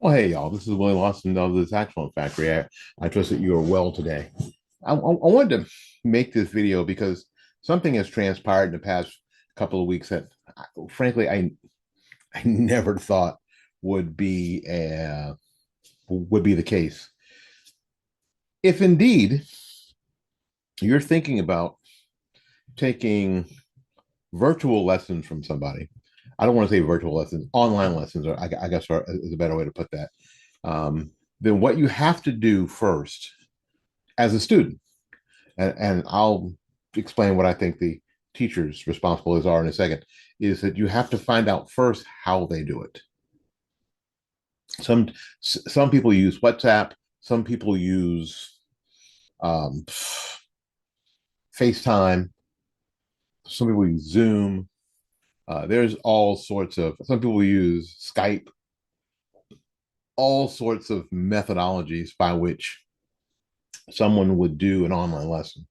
Well, hey, y'all, this is Willie Lawson of the Saxophone Factory. I trust that you are well today. I wanted to make this video because something has transpired in the past couple of weeks that, frankly, I never thought would be the case. If indeed you're thinking about taking virtual lessons from somebody, I don't want to say virtual lessons, online lessons, or I guess is a better way to put that. Then what you have to do first as a student, and I'll explain what I think the teachers' responsibilities are in a second, is that you have to find out first how they do it. Some some people use WhatsApp, some people use um, FaceTime, some people use Zoom. There's all sorts of, some people use Skype, all sorts of methodologies by which someone would do an online lesson.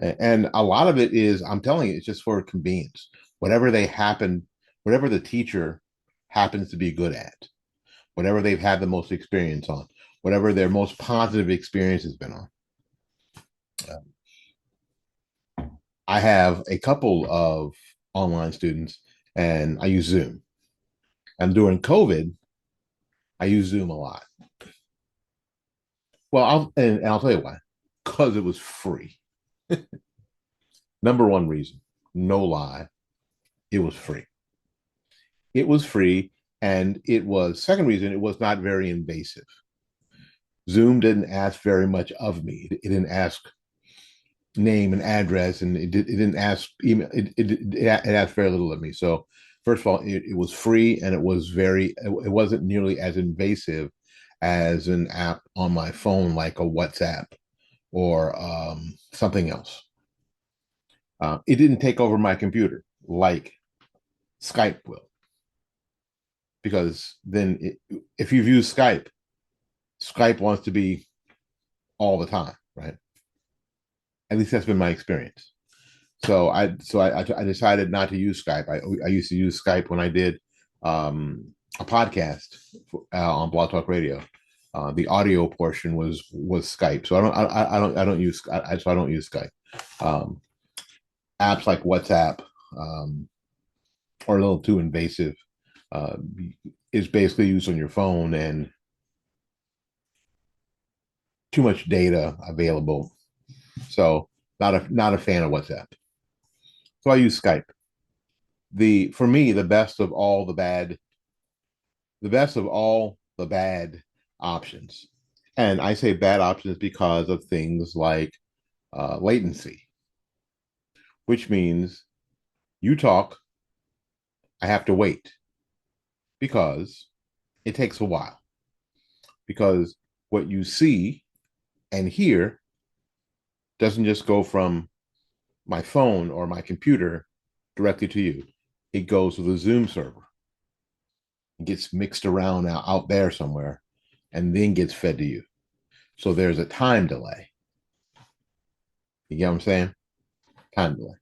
And a lot of it is, I'm telling you, it's just for convenience. Whatever they happen, whatever the teacher happens to be good at, whatever they've had the most experience on, whatever their most positive experience has been on. I have a couple of online students and I use Zoom. And during COVID, I use Zoom a lot. Well, and I'll tell you why. Because it was free. Number one reason, no lie, it was free. It was free, and it was, second reason, it was not very invasive. Zoom didn't ask very much of me. It didn't ask name and address, and it didn't ask email. It asked very little of me. So first of all, it was free, and it wasn't nearly as invasive as an app on my phone like a WhatsApp or something else. It didn't take over my computer like Skype will, because if you've used Skype, Skype wants to be all the time, right? At least that's been my experience. So I decided not to use Skype. I used to use Skype when I did a podcast on Blog Talk Radio. The audio portion was Skype. So I don't use so I don't use Skype. Um, Apps like WhatsApp are a little too invasive. Uh, is basically used on your phone and too much data available. So not a fan of WhatsApp. So I use Skype. The For me, the best of all the bad options. And I say bad options because of things like latency, which means you talk, I have to wait because it takes a while. Because what you see and hear doesn't just go from my phone or my computer directly to you. It goes to the Zoom server. It gets mixed around out there somewhere and then gets fed to you. So there's a time delay. You get what I'm saying? Time delay,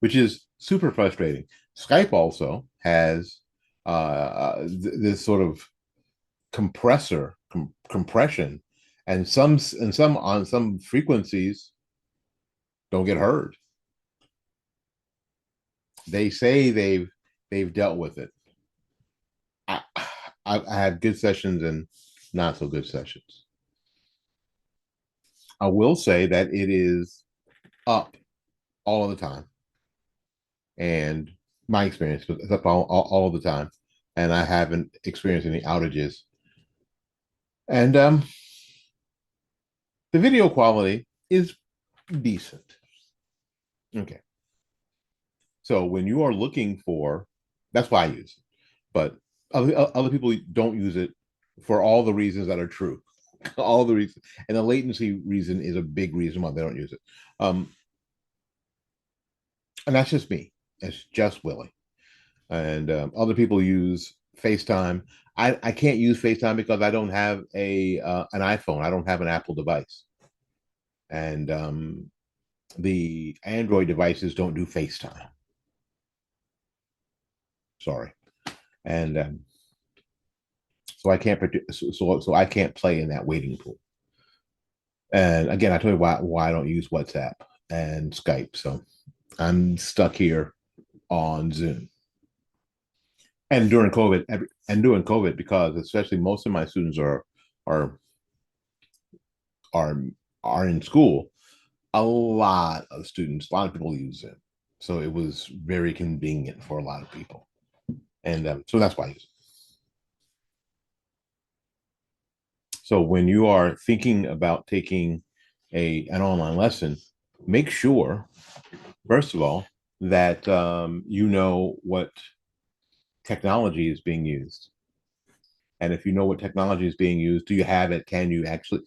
which is super frustrating. Skype also has this sort of compression, and some on some frequencies don't get heard. They say they've dealt with it. I, I had good sessions and not so good sessions. I will say that it is up all of the time, and my experience is up all of the time, and I haven't experienced any outages. And the video quality is decent. Okay, so when you are looking for, that's why I use it, but other people don't use it for all the reasons that are true. All the reasons, and the latency reason is a big reason why they don't use it. Um, and that's just me. It's just Willie. And other people use FaceTime. I can't use FaceTime because I don't have a an iPhone. I don't have an Apple device, and the Android devices don't do FaceTime. Sorry, and so I can't so I can't play in that waiting pool. And again, I told you why I don't use WhatsApp and Skype. So I'm stuck here on Zoom. And during COVID, because especially most of my students are are are in school, a lot of students, a lot of people use Zoom. So it was very convenient for a lot of people. And so that's why I use it. So when you are thinking about taking an online lesson, make sure, first of all, that you know what technology is being used. And if you know what technology is being used, do you have it? Can you actually,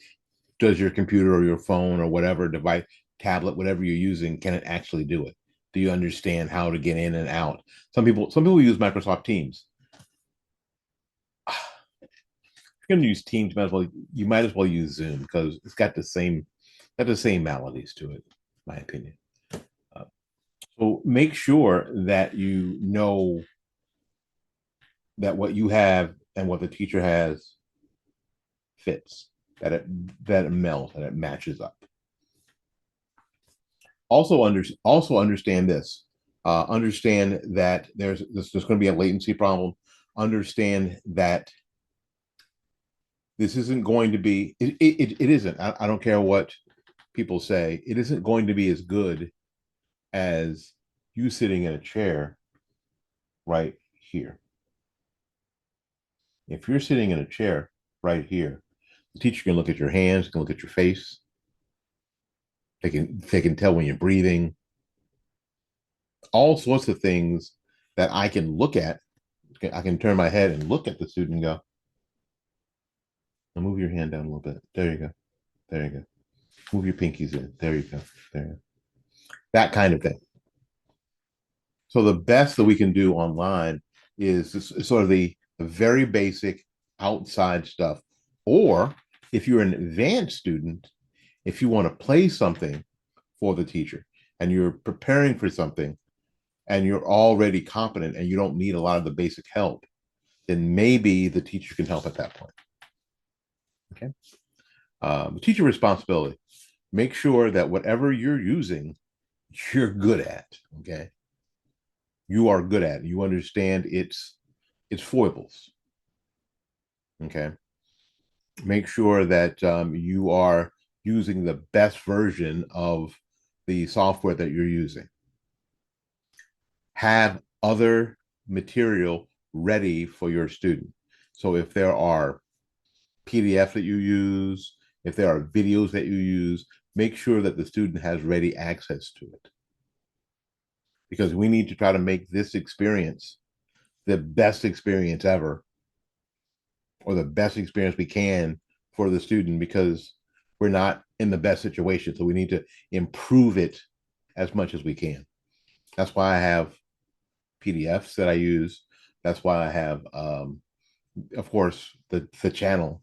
does your computer or your phone or whatever device, tablet, whatever you're using, can it actually do it? Do you understand how to get in and out? Some people use Microsoft Teams. If you're going to use Teams, you might as well use Zoom because it's got the same maladies to it, in my opinion. Uh, so make sure that you know that what you have and what the teacher has fits, that it melds, that it matches up. Also understand this. Understand that there's going to be a latency problem. Understand that this isn't going to be it isn't. I don't care what people say. It isn't going to be as good as you sitting in a chair right here. If you're sitting in a chair right here, the teacher can look at your hands, can look at your face. They can tell when you're breathing. All sorts of things that I can look at. I can turn my head and look at the student and go, now move your hand down a little bit. There you go. There you go. Move your pinkies in. There you go. There you go. That kind of thing. So the best that we can do online is sort of the very basic outside stuff. Or if you're an advanced student, if you want to play something for the teacher and you're preparing for something and you're already competent and you don't need a lot of the basic help, then maybe the teacher can help at that point. Okay. Teacher responsibility. Make sure that whatever you're using, you're good at. Okay. You are good at. You understand its foibles. Okay. Make sure that you are using the best version of the software that you're using. Have other material ready for your student. So if there are PDF that you use, if there are videos that you use, make sure that the student has ready access to it. Because we need to try to make this experience the best experience ever, or the best experience we can for the student, because we're not in the best situation. So we need to improve it as much as we can. That's why I have PDFs that I use. That's why I have, of course, the channel,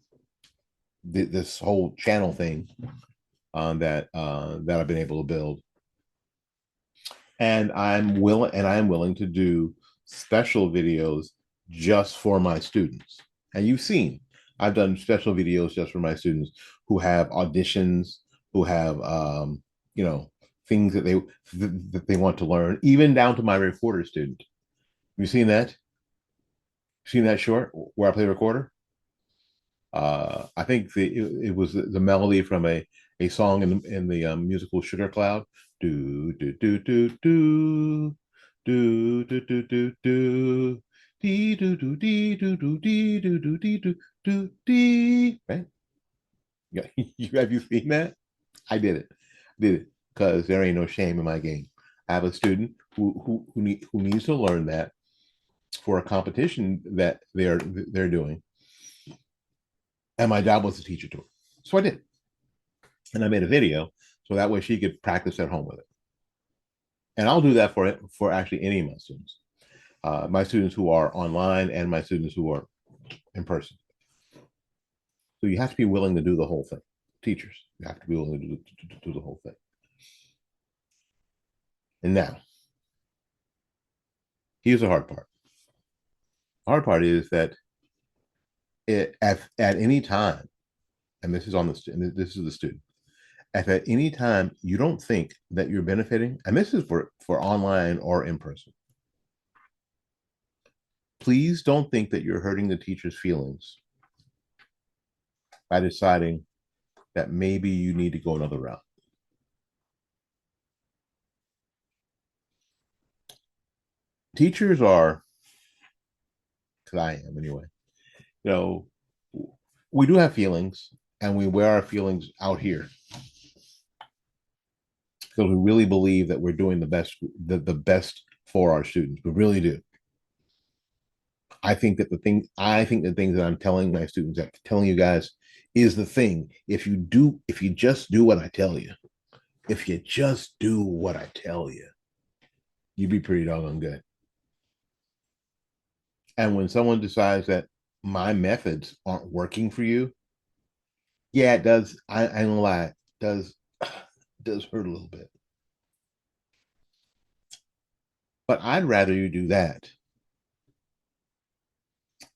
this whole channel thing that I've been able to build. And I am willing to do special videos just for my students. And you've seen I've done special videos just for my students who have auditions, who have you know, things that they want to learn, even down to my recorder student. You seen that? Seen that short where I play recorder? I think it was the melody from a song in the musical Sugar Cloud. Do do do do do do do do do do dee do do dee do do dee do do dee do do dee. Right? Yeah, have you seen that? I did it. Did it because there ain't no shame in my game. I have a student who needs to learn that for a competition that they're doing, and my job was to teach it to her. So I did. And I made a video so that way she could practice at home with it. And I'll do that for actually any of my students who are online and my students who are in person. So you have to be willing to do the whole thing. Teachers, you have to be willing to do the whole thing. And now, here's the hard part. The hard part is that at any time, and this is on the student, this is the student. If at any time you don't think that you're benefiting, and this is for online or in person, please don't think that you're hurting the teacher's feelings by deciding that maybe you need to go another route. Teachers are, because I am anyway, you know, we do have feelings and we wear our feelings out here because we really believe that we're doing the best for our students. We really do. I think the things that I'm telling my students, that telling you guys, is the thing. If you just do what I tell you, if you just do what I tell you, you'd be pretty doggone good. And when someone decides that my methods aren't working for you, yeah, it does. I don't lie. It does hurt a little bit. But I'd rather you do that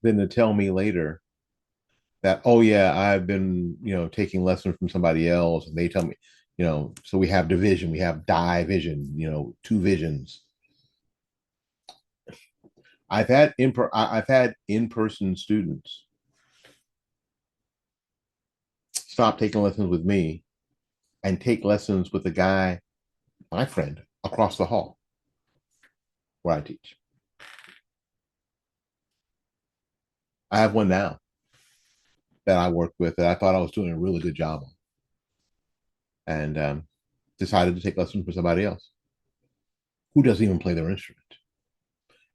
than to tell me later that, oh yeah, I've been, taking lessons from somebody else, and they tell me, so we have division, we have division, two visions. I've had in-person students stop taking lessons with me and take lessons with a guy, my friend, across the hall where I teach. I have one now that I worked with that I thought I was doing a really good job on, and decided to take lessons from somebody else who doesn't even play their instrument.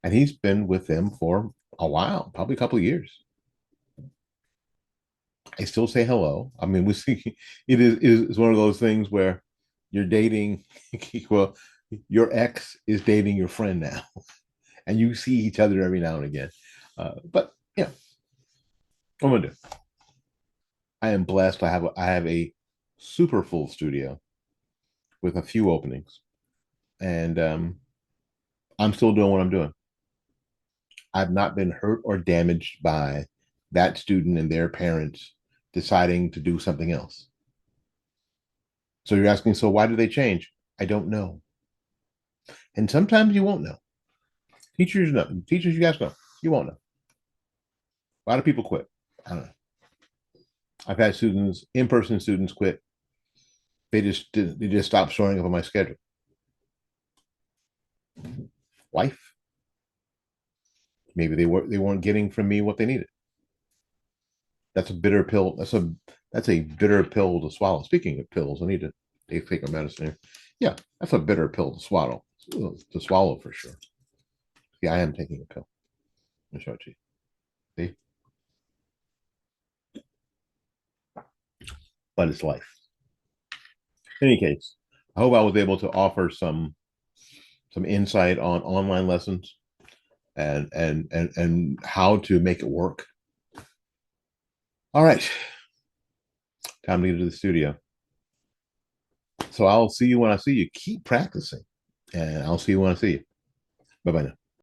And he's been with them for a while, probably a couple of years. I still say hello. I mean, we see it is one of those things where you're dating, well, your ex is dating your friend now, and you see each other every now and again. But yeah, what am I gonna do? I am blessed. I have a super full studio with a few openings, and I'm still doing what I'm doing. I've not been hurt or damaged by that student and their parents deciding to do something else. So you're asking, so why do they change? I don't know. And sometimes you won't know. Teachers know. Teachers, you guys know. You won't know. A lot of people quit. I don't know. I've had students, in-person students, quit. They just stopped showing up on my schedule. Wife. Maybe they weren't getting from me what they needed. That's a bitter pill. That's a bitter pill to swallow. Speaking of pills, I need to take a medicine here. Yeah, that's a bitter pill to swallow. To swallow for sure. Yeah, I am taking a pill. I'll show it to you. See? But it's life. In any case, I hope I was able to offer some insight on online lessons and how to make it work. All right, time to get to the studio. So I'll see you when I see you. Keep practicing, and I'll see you when I see you. Bye bye now.